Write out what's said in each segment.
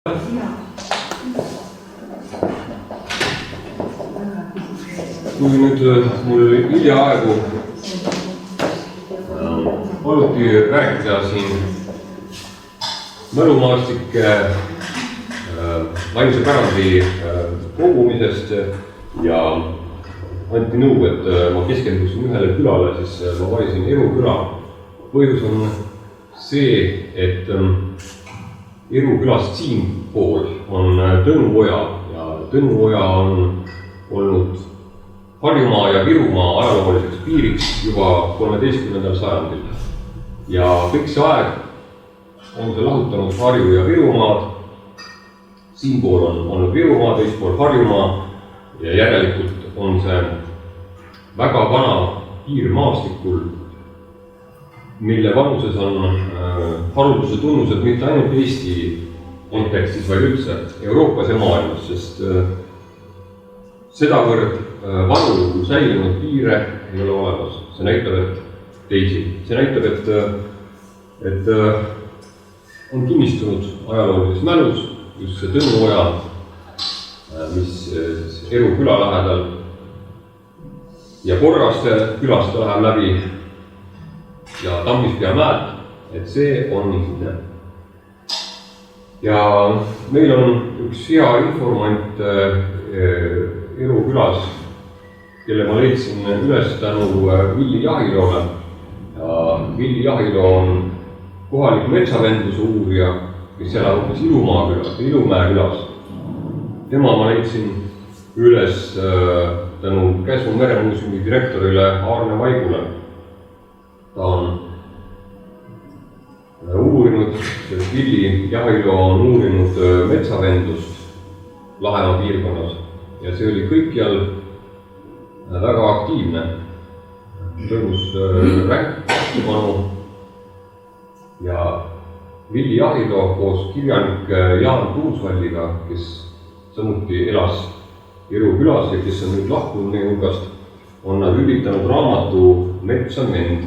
Kui nüüd mul hiljaaegu paluti rääkida siin mälumaastike vaimse pärandi kogumisest ja anti nõu, et ma keskenduksin ühele külale, siis ma valisin Eru küla. Põhjus on see, et Eru külast siinpool on Tõnuoja ja Tõnuoja on olnud Harjumaa ja Virumaa ajalooliseks piiriks juba 13. sajandil. Ja kõik see aeg on see lahutanud Harju ja Virumaad. Siinpool on olnud Virumaa, teispool Harjumaa ja järelikult on see väga vana piir maastikul, mille vanuses on harulduse tunnused mitte ainult Eesti kontekstis, vaid üldse Euroopas ja maailmas, sest sedavõrd vanu säilinud piire ei ole olemas. See näitab, et teisi. See näitab, et on kinnistunud ajaloolises mälus just see Tõnuoja, mis Eru küla lähedal ja Korgaste külast läheb läbi ja Tammispea mäed, et see on niisugune. Ja meil on üks hea informant Eru külas, kelle ma leidsin üles tänu Villi Jahiloole. Ja Villi Jahilo on kohalik metsavendluse uurija, kes elab umbes Ilumäe külas. Tema ma leidsin üles tänu Käsmu meremuuseumi direktorile Aarne Vaigule. Ta on uurinud, Villi Jahilo on uurinud metsavendlust Lahemaa piirkonnas ja see oli kõikjal väga aktiivne. Toimus ränkpanu ja Villi Jahilo koos kirjanik Jaan Tuusvalliga, kes samuti elas Eru külas ja kes on nüüd lahkunud meie hulgast, on nad üritanud raamatu Mets on vend.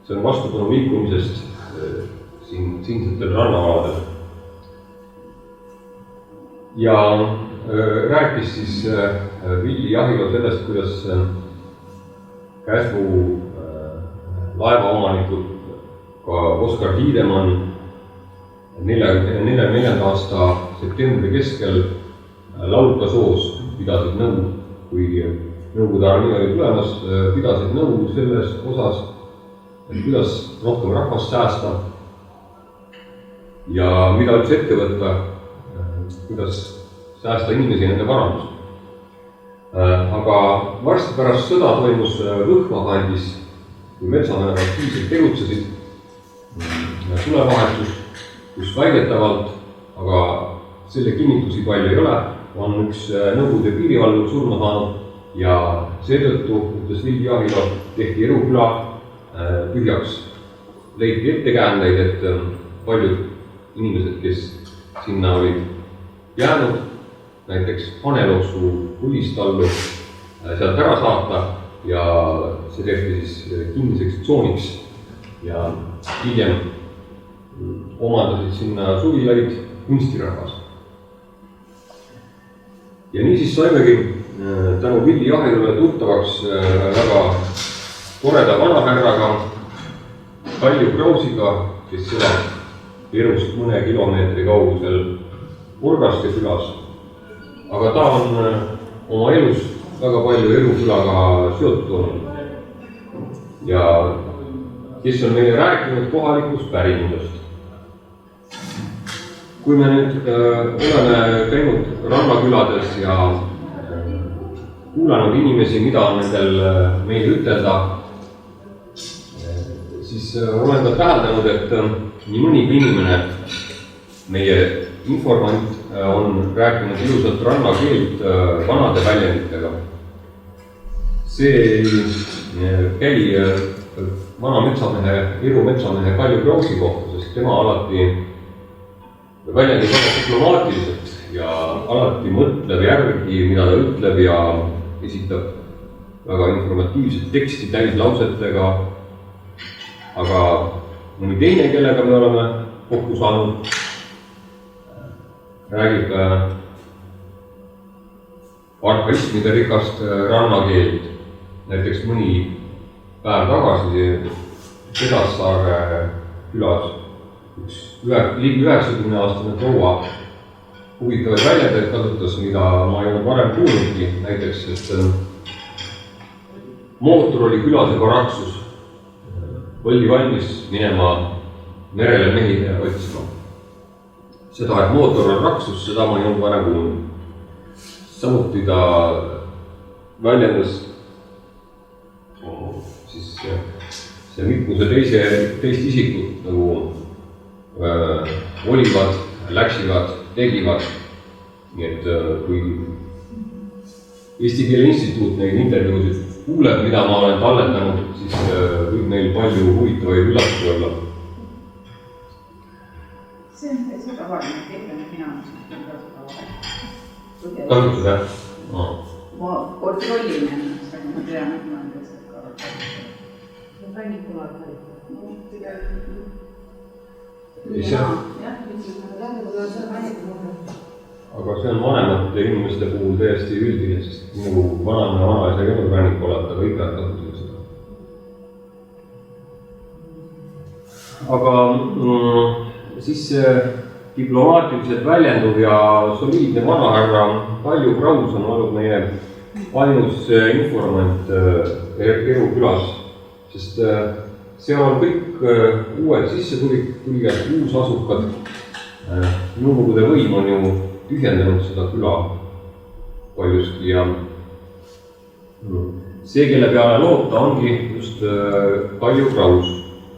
See on vastupanu liikumisest siinsetel rannaaladel. Ja rääkis siis Villi Jahilo sellest, kuidas Käsmu laevaomanikud, ka Oskar Tiidemann 44. aasta septembri keskel Laukasoos pidasid nõu, kui Nõukogude armee oli tulemas, pidasid nõu selles osas, et kuidas rohkem rahvast säästa ja mida üldse ette võtta, kuidas säästa inimesi nende varandust. Aga varsti pärast sõda toimus Võhma kandis, kui metsamehed aktiivselt tegutsesid, tulevahetus, kus väidetavalt, aga selle kinnitusi palju ei ole, on üks Nõukogude piirivalvur surma saanud ja seetõttu, ütles Villi Jahilo, tehti Eru küla tühjaks. Leiti ettekäändeid, et paljud inimesed, kes sinna olid jäänud, näiteks Haneloksu põlistallu sealt ära saata ja see tehti siis kinniseks tsooniks ja hiljem omandasid sinna suvilaid kunstirahvas. Ja niisiis saimegi tänu Villi Jahilole tuttavaks väga toreda vanahärraga Kalju Krausiga, kes elab Erust mõne kilomeetri kaugusel Korgaste külas. Aga ta on oma elus väga palju Eru külaga seotud olnud. Ja kes on meile rääkinud kohalikust pärimusest. Kui me nüüd oleme käinud rannakülades ja kuulanud inimesi, mida on nendel meile ütelda, siis olen ka täheldanud, et nii mõnigi inimene, meie informant, on rääkinud ilusat rannakeelt vanade väljenditega. See ei käi vana metsamehe, Eru metsamehe Kalju Krausi kohta, sest tema alati väljendib väga diplomaatiliselt ja alati mõtleb järgi, mida ta ütleb ja esitab väga informatiivset teksti täislausetega. Aga mõni teine, kellega me oleme kokku saanud, räägib arkaismide rikast rannakeelt. näiteks mõni päev tagasi Pedassaare külas üks ligi 90-aastane proua huvitavaid väljendeid kasutas, mida ma ei olnud varem kuulnudki. näiteks, et mootor oli külas juba raksus, oli valmis minema merele mehi otsima. Seda, et mootor on raksus, seda ma ei olnud varem kuulnud. Samuti ta väljendas siis see mitmuse teist isikut nagu olivad, läksivad, tegivad. Nii et kui Eesti Keele Instituut neid intervjuusid kuuleb, mida ma olen talletanud, siis võib meil palju huvitavaid üllatusi olla. See on tavaline keelene finantsus, Kasutad, jah? Ma kontrollin ennast, aga ma tean, et ma olen teised korraldanud. See on Rannikulaad aga see on vanemate inimeste puhul täiesti üldine, sest nagu vanaema ja vanaisa ei olnud Rannikulaad, aga ikka kasutavad seda. Aga siis diplomaatiliselt väljenduv ja soliidne vanahärra Kalju Kraus on olnud meie ainus informant Eru külas, sest seal on kõik uued sissetulijad, uusasukad. Nõukogude võim on ju tühjendanud seda küla paljuski ja see, kelle peale loota, ongi just Kalju Kraus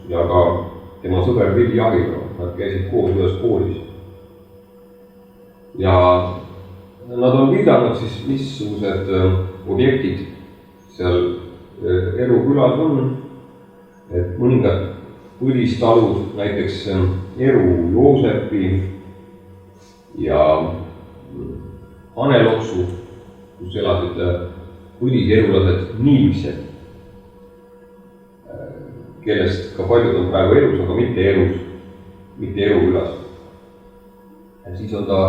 ja ka tema sõber Villi Jahiga. Nad käisid koos ühes koolis. Ja nad on viidanud siis, missugused objektid seal Eru külas on. Et mõningad põlistalud, näiteks Eru Joosepi ja Haneloksu, kus elasid põliserulased Niilsed, kellest ka paljud on praegu elus, aga mitte Eru külas. Ja siis on ta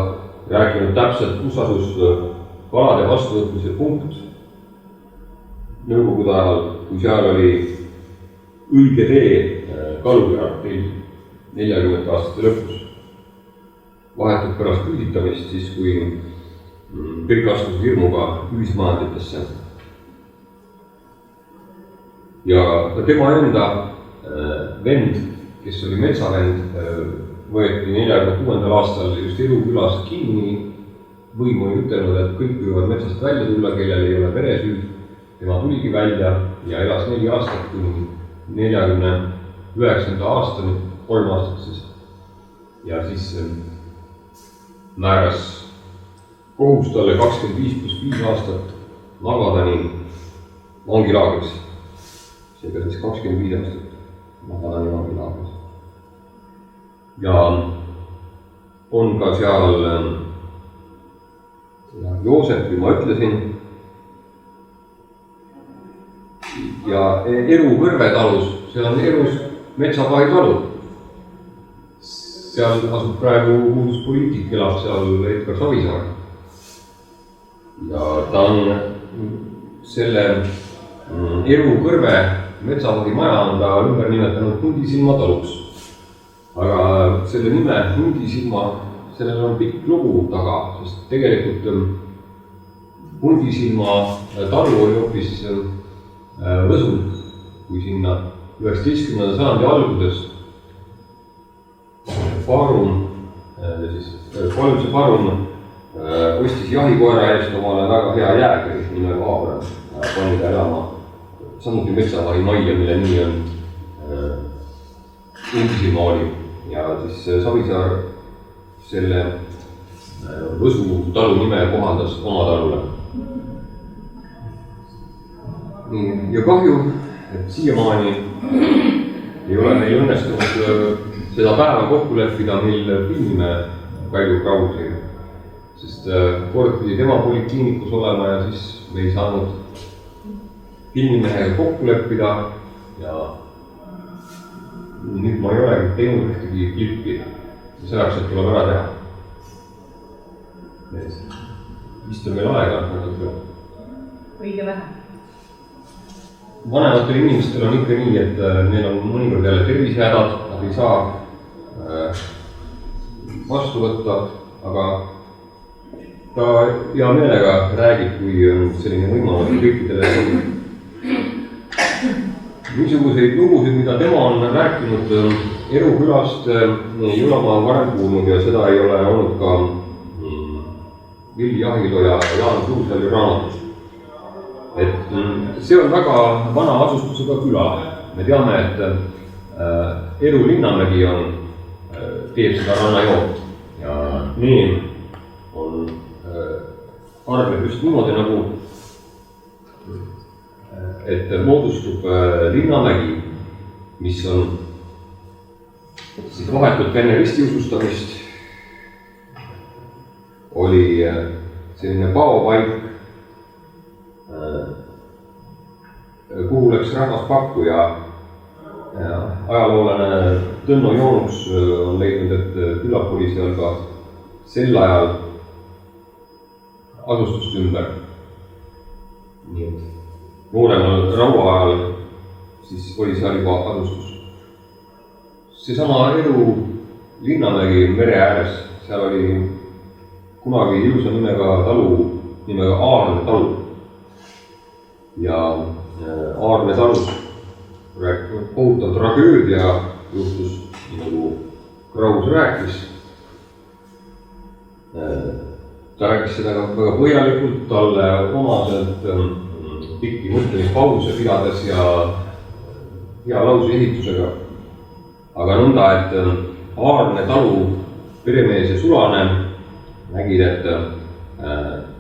rääkinud täpselt, kus asus kalade vastuvõtmise punkt nõukogude ajal, kui seal oli õige tee Kaluküla 40 aastate lõpus. Vahetult pärast küüditamist, siis kui kõik astus hirmuga ühismajanditesse. Ja ka tema enda vend, kes oli metsavend, võeti 46. aastal just Eru külas kinni. Võim oli ütelnud, et kõik võivad metsast välja tulla, kellel ei ole veresüüd. Tema tuligi välja ja elas 4 aastat kuni 49. aastani, 3 aastat siis. Ja siis määras kohus talle 25+5 aastat Magadani vangilaagris. Seega siis 25 aastat Magadani vangilaagris. Ja on ka seal Joosepi, ma ütlesin, ja Eru Kõrve talus, seal on Erus Metsapahi talu. Seal asub praegu uus poliitik, elab seal Edgar Savisaar. Ja ta on selle Eru Kõrve Metsapahi maja on ta ümber nimetanud Hundisilma taluks. Aga selle nime Hundisilma, sellel on pikk lugu taga, sest tegelikult Hundisilma talu oli hoopis Võsul, kui sinna 19. sajandi alguses Palumise Farum ostis jahikoera eest omale väga hea jäägri nimega Aabram ja pani ta elama samuti Metsapahi majja, mille nimi on Hundisilma oli. Ja siis Savisaar selle Võsu talu nime kohaldas oma talule. Ja kahju, et siiamaani ei ole meil õnnestunud seda päeva kokku leppida, mil filmime Kalju Krausi. Sest kord pidi tema polikliinikus olema ja siis me ei saanud filmimehega kokku leppida ja nüüd ma ei olegi teinud ühtegi klippi, mis ajaks, et tuleb ära teha. vist on meil aega natuke. Õige vähe. Vanematel inimestel on ikka nii, et neil on mõnikord jälle tervisehädad, nad ei saa vastu võtta, aga ta hea meelega räägib, kui on selline võimalus kõikidele niisuguseid lugusid, mida tema on rääkinud Erukülast, ei ole ma varem kuulnud ja seda ei ole olnud ka Villi Jahilo ja Jaan Kruusalli raamatus. Et see on väga vana asustusega küla. Me teame, et Eru Linnamägi teeb seda rannajoont ja Neem on arveb just niimoodi nagu, et moodustub Linnamägi, mis on siis vahetult enne ristiusustamist oli selline paopaik, kuhu läks rahvas pakku ja ajaloolane Tõnno Joonuks on leidnud, et küllap oli seal ka sel ajal asustust ümber. Nii et nooremal rauaajal siis oli seal juba asustus. Seesama Eru Linnamägi mere ääres, seal oli kunagi ilusa nimega talu, nimega Aarne talu. Ja Aarne talus kohutav tragöödia juhtus, nagu Kraus rääkis. Ta rääkis seda väga põhjalikult, talle omaselt pikki mõtlemispause pidades ja hea lause ehitusega. Aga nõnda, et Aarne talu peremees ja sulane nägid, et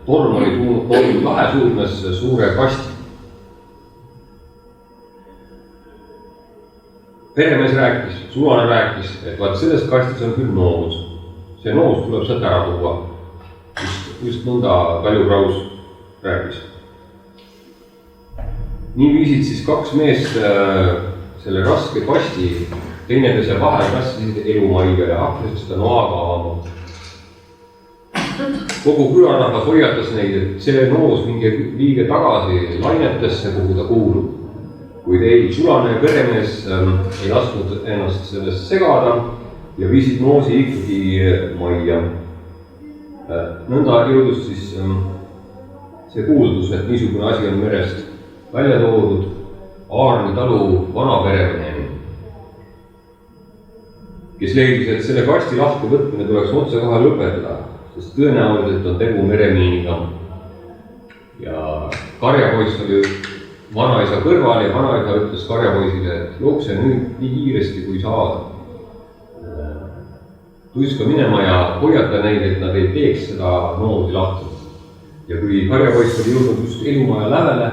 torm oli tulnud lahe suudmes suure kasti. Peremees rääkis, sulane rääkis, et vaat selles kastis on küll noos. See noos tuleb sealt ära tuua. Just nõnda Kalju Kraus rääkis. Nii viisid siis kaks meest selle raske kasti teineteise vahel rassisid elumaiga ja hakkasid seda noaga avama. Kogu külarahvas hoiatas neid, et see noos viige tagasi lainetesse, kuhu ta kuulub. Kuid ei, sulane ja peremees ei lasknud ennast sellest segada ja viisid noosi ikkagi majja. Nõnda jõudus siis see kuuldus, et niisugune asi on merest välja toodud Aarni talu vana peremeheni, kes leidis, et selle kasti lahku võtmine tuleks otse kohe lõpetada, sest tõenäoliselt on tegu meremiiniga. Ja karjapoiss oli vanaisa kõrval ja vanaisa ütles karjapoisile, et jookse nüüd nii kiiresti kui saada. Tuiska minema ja hoiata neid, et nad ei teeks seda noosi lahti. Ja kui karjapoiss oli jõudnud just elumaja lävele,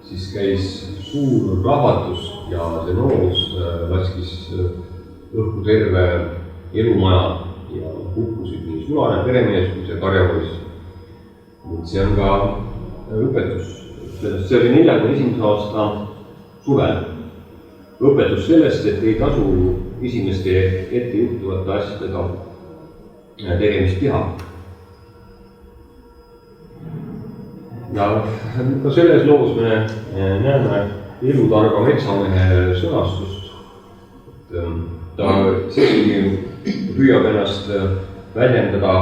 siis käis suur plahvatus ja see noos laskis õhku terve elumaja ja hukkusid nii sulane peremees kui see karjapoiss. See on ka õpetus. See oli 41. aasta suvel. Õpetus sellest, et ei tasu esimeste ette juhtuvate asjadega tegemist teha. Ja ka selles loos me näeme elutarga metsamehe sõnastust. Ta seegi püüab ennast väljendada,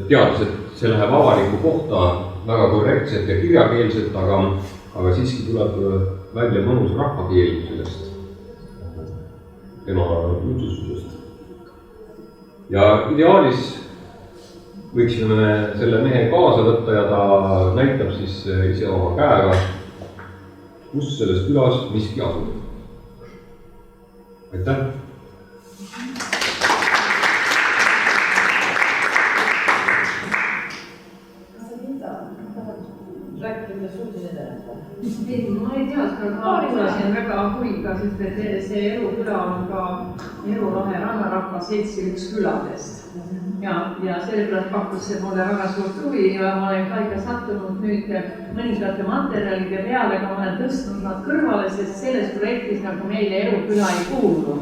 teades, et see läheb avaliku kohta väga korrektselt ja kirjakeelselt, aga siiski tuleb välja mõnus rahvakeel sellest tema jutustusest. Ja ideaalis võiksime selle mehe kaasa võtta ja ta näitab siis ise oma käega, kus selles külas miski asub. Aitäh! Ma ei tea, ma kuulasin väga huviga, sest see Eruküla on ka Erulahe rannarahva seltsi üks küladest. Ja sellepärast pakkus see mulle väga suurt huvi ja ma olen ka ikka sattunud nüüd mõningate materjalide peale, aga ma olen tõstnud nad kõrvale, sest selles projektis nagu meile Eruküla ei kuulu.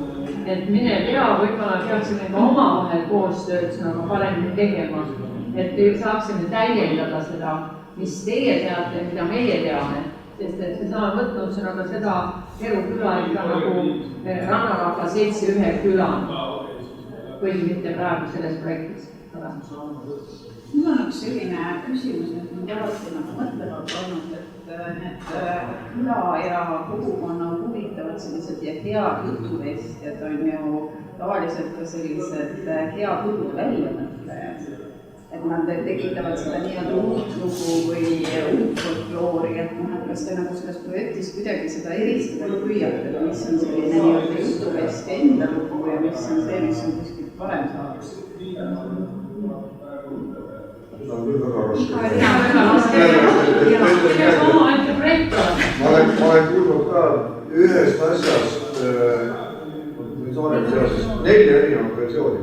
et mine tea, võib-olla peaksime ka omavahel koostööd nagu paremini tegema, et saaksime täiendada seda, mis teie teate, mida meie teame, sest et me saame võtnud sõnaga seda eluküla ikka nagu Rannarahva seltsi ühe küla, või mitte praegu selles projektis. Mul on üks selline küsimus, et mind alati nagu mõtlevad olnud, et need küla ja kogukonna huvitavad sellised ja head jutuvestjad on ju tavaliselt ka sellised head jutuväljanõtlejad. Et nad tekitavad seda nii-öelda uut lugu või uut folkloori, et kas te nagu selles projektis kuidagi seda eristada püüate, mis on selline nii-öelda jutuvestja enda lugu ja mis on see, mis on kuskilt varem saadud? See on küll väga Ma olen kuulnud ka ühest asjast, neli erinevat versiooni.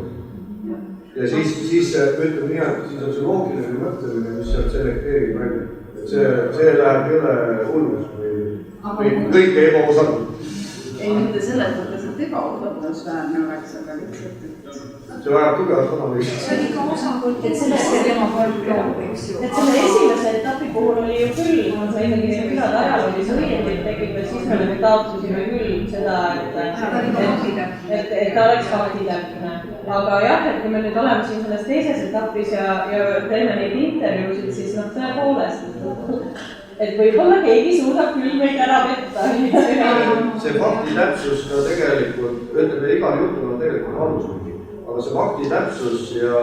Ja siis ütleme nii, et siis on see loogiline mõtlemine, mis sealt selekteerib välja. Et see läheb üle hullus või kõik ebaosanud. Ei, mitte selles mõttes, et ebaosaldusväärne oleks, aga lihtsalt, et see vajab tugevat analüüsi. See oli ka osakond, et sellesse tema folkloor, eks ju. Et selle esimese etapi puhul oli ju küll, kui sa ikkagi külade ajaloolise õiendit tegid, et siis me taotlusime küll seda, et ta oleks faktitäpne. Aga jah, et kui me nüüd oleme siin selles teises etapis ja teeme neid intervjuusid, siis tõepoolest, et võib-olla keegi suudab küll meid ära võtta. See fakti täpsus ka tegelikult, ütleme, igal jutul on tegelikult alusmingi. Aga see fakti täpsus ja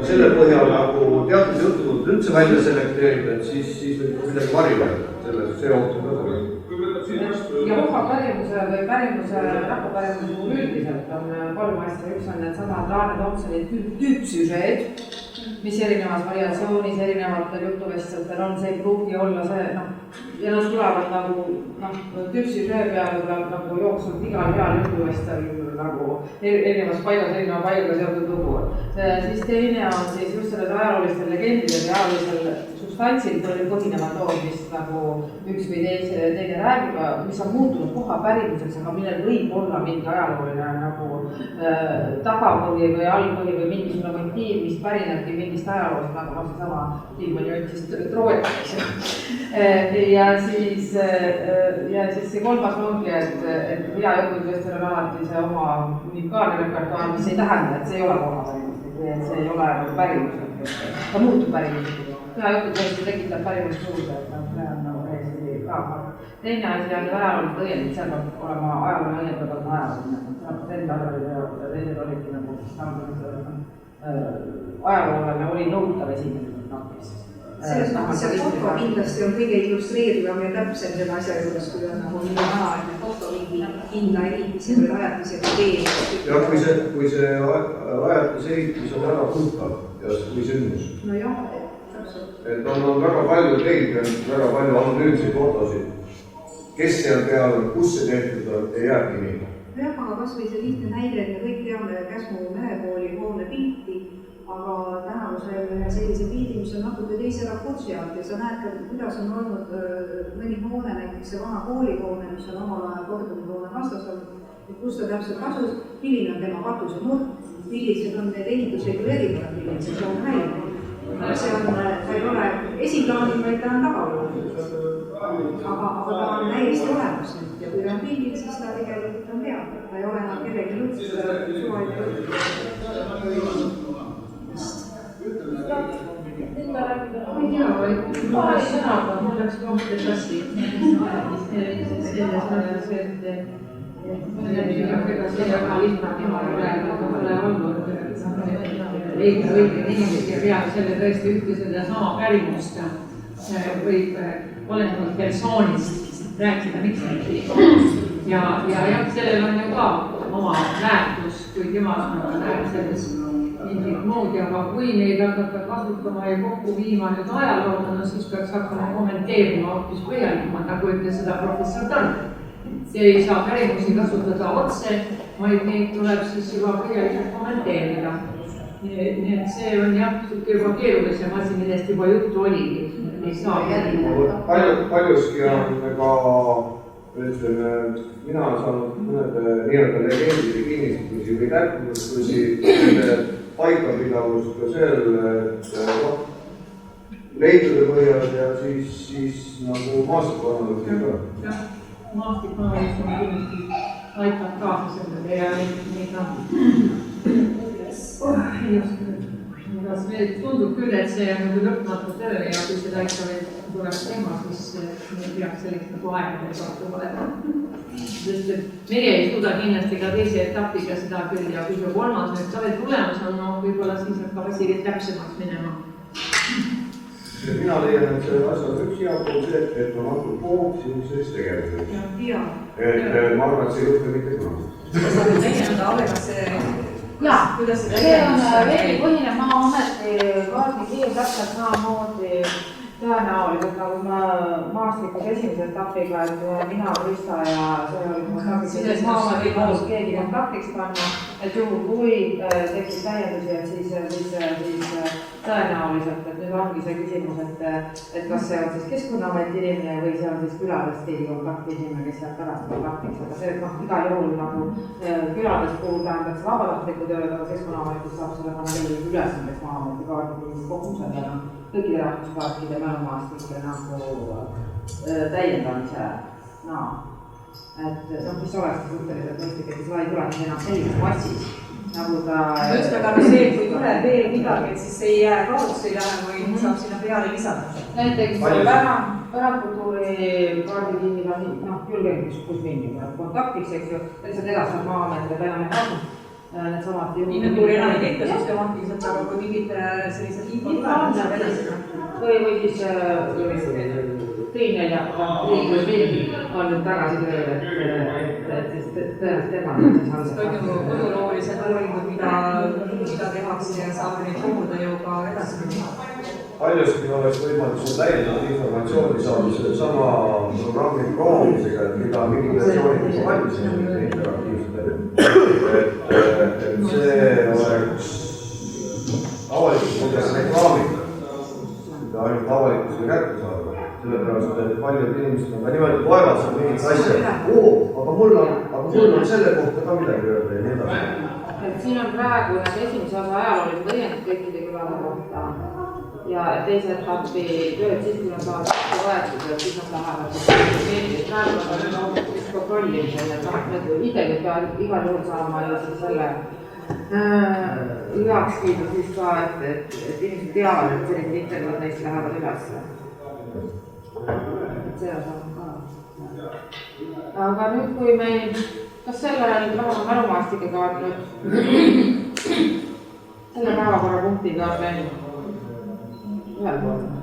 selle põhjal nagu teatud jutud üldse välja selekteerida, et siis võib midagi varjule. See oht on ka. Ja pärimuse või rahvapärimuse puhul üldiselt on kolm asja. Üks on need samad Laane Thompsoni tüüpsüžeed, mis erinevas variatsioonis erinevatel jutuvestjatel on, see ei pruugi olla see, ja nad tulevad nagu tüüpsüžee peale tuleb nagu jooksvalt igal heal jutuvestjal nagu erinevas paigas, erineva paigaga seotud lugu. Siis teine on siis just sellel ajaloolistel legendidel ja ajaloolistel substantsil põhinevad lood, mis nagu üks või teine räägib, mis on muutunud koha pärimuseks, aga millel võib olla mingi ajalooline nagu tagapõhi või allpõhi või mingisugune motiiv, mis pärinebki mingist ajaloost, nagu seesama Tiimani otsist Troojaks. Ja siis see kolmas ongi, et hea jutuvestjal on alati see oma unikaalne repertuaar, mis ei tähenda, et see ei ole koha pärimus või et see ei ole pärimus, ta muutub pärimuseks. Hea jutuvestjal tekitab pärimust juurde, et see on nagu täiesti ka. Teine asi on ajaloolised õiendid, seal peab olema ajalooline õiendada ajalooline. Enda arvele ja teised olidki nagu ajaloolane oli nõutav esimene napis. Selles mõttes see foto kindlasti on kõige illustreerivam ja täpsem selle asja juures, kui on nagu nii vanaaegne foto mingi kindla ehitise või rajatisega teel. Ja kui see rajatise ehitis on ära tuntav ja kui sündmus. No jah, et on väga palju teid ja väga palju anonüümseid fotosid. Kes seal peal on, kus see tehtud on, ei jääbki nii. Jah, aga kas või see lihtne näide, et me kõik teame Käsmu merekooli hoone pilti, aga tänavusel sellise pildi, mis on natuke teise rakursi alt ja sa näed, kuidas on olnud mõni hoone, näiteks see vana koolihoone, mis on omal ajal kordumishoone vastas olnud, et kus ta täpselt asus, milline on tema katuse nurk, millised on need ehituslikud erinevad, millised see on välja. Ta ei ole esiplaanil, vaid ta on tagaplaanil. Aga ta on täiesti olemas nüüd ja kui on pildid, siis ta tegelikult on teada. Ta ei ole enam kellegi jutt, suvaline jutt. Ma ei tea, vaid paari sõnaga mul läks kohta klassi. Selles mõttes, et ega see väga lihtne pole olnud. Õige inimesed ja peale selle tõesti ühte seda sama pärimust võib olenevalt persoonist rääkida mitmeti. Ja sellel on ju ka oma väärtus, kui tema näeb selles mingit moodi, aga kui neid hakata kasutama ja kokku viima nüüd ajaloodana, siis peaks hakkama kommenteerima hoopis põhjalikumalt, nagu ütles seda professor Tarn. See ei saa pärimusi kasutada otse, vaid neid tuleb siis juba põhjalikult kommenteerida. Nii et see on jah, juba keerulisem asi, millest juba juttu oligi. Ei saa paljuski on ka ütleme, mina olen saanud mõnede nii-öelda legendide kinnistusi või täpsustusi, nende paikapidavust ka seal, et leitude põhjal ja siis nagu maastikuanalüüsiga. jah, maastikuanalüüs on kindlasti aitab kaasa sellele ja neid kas meil tundub küll, et see on nagu lõpmatu töö ja kui seda ikka veel tuleb teema, siis meil peaks selleks nagu aega olema. Sest et meie ei suuda kindlasti ka teise etapiga seda küll ja kui see kolmas nüüd ka veel tulemas on, no võib-olla siis hakkab asi veel täpsemaks minema. Mina leian, et selle asja üks hea pool see, et on antud pool sellises tegevuses. Et ma arvan, et see ei juhtu mitte kunagi. kas sa nüüd täiendada, Ale, kas see jaa, kuidas see on veebipõhine Maa-ameti kaardikeel täpselt samamoodi tõenäoliselt nagu maastikus esimese etapiga, et mina, Krista ja see oli kontaktis, siis Maa-ameti palus keegi kontaktiks panna, et juhul kui tekib täiendusi, et siis tõenäoliselt, et nüüd ongi see küsimus, et kas see on siis Keskkonnaameti inimene või see on siis küladest keegi kontakti inimene, kes jääb pärast kontaktiks, aga see igal juhul nagu küladest puhul tähendab see vabatahtliku tööd, aga Keskkonnaametis saab selle panna veel ülesandeks Maa-ameti kaardikeel kogumisel ja kõikide rahvusparkide mälumaastike nagu täiendamise et mis oleks suhteliselt mõistlik, et seda ei tule enam sellises massis, nagu ta ühesõnaga see, et kui tuleb veel midagi, et siis ei jää kaotusse ei lähe või saab sinna peale lisada. näiteks pärandkultuuri kaardikinnid on julgemiseks kus mingi kontaktiks, eks ju, lihtsalt edastab Maa-ametile peale needsamad inventuuri enam ei tehta süstemaatiliselt, aga kui mingid sellised infod tulevad, saab edasi. või siis Triin on nüüd tagasi tööl, et siis tõenäoliselt tema on ju koduloolised uuringud, mida tehakse ja saab neid koguda ju ka edasi. Paljuski oleks võimalik seda täiendavat informatsiooni saada selle sama programmi proovimisega, et mida mingid versioonid juba valmis on interaktiivselt. Et see oleks avalikult reklaamida, mida ainult avalikkusele kätte saada. Sellepärast, et paljud inimesed on ka niimoodi vaevased mingit asja, aga mul on selle kohta ka midagi öelda ja nii edasi. Et siin on praegu need esimese osa ajaloolised õiendid kõikide külade kohta ja teise etapi tööd siis, kui on saanud võetud, et siis on lähevad praegu on kontrollimisel, et idegi peab igal juhul saama ju siis selle heakskiidu siis ka, et inimesed teavad, et sellised intervjuud neist lähevad üles. Et see on ka. Aga nüüd, kui meil, kas sellel mälumaastikega on nüüd selle päevakorrapunktiga on meil ühel pool?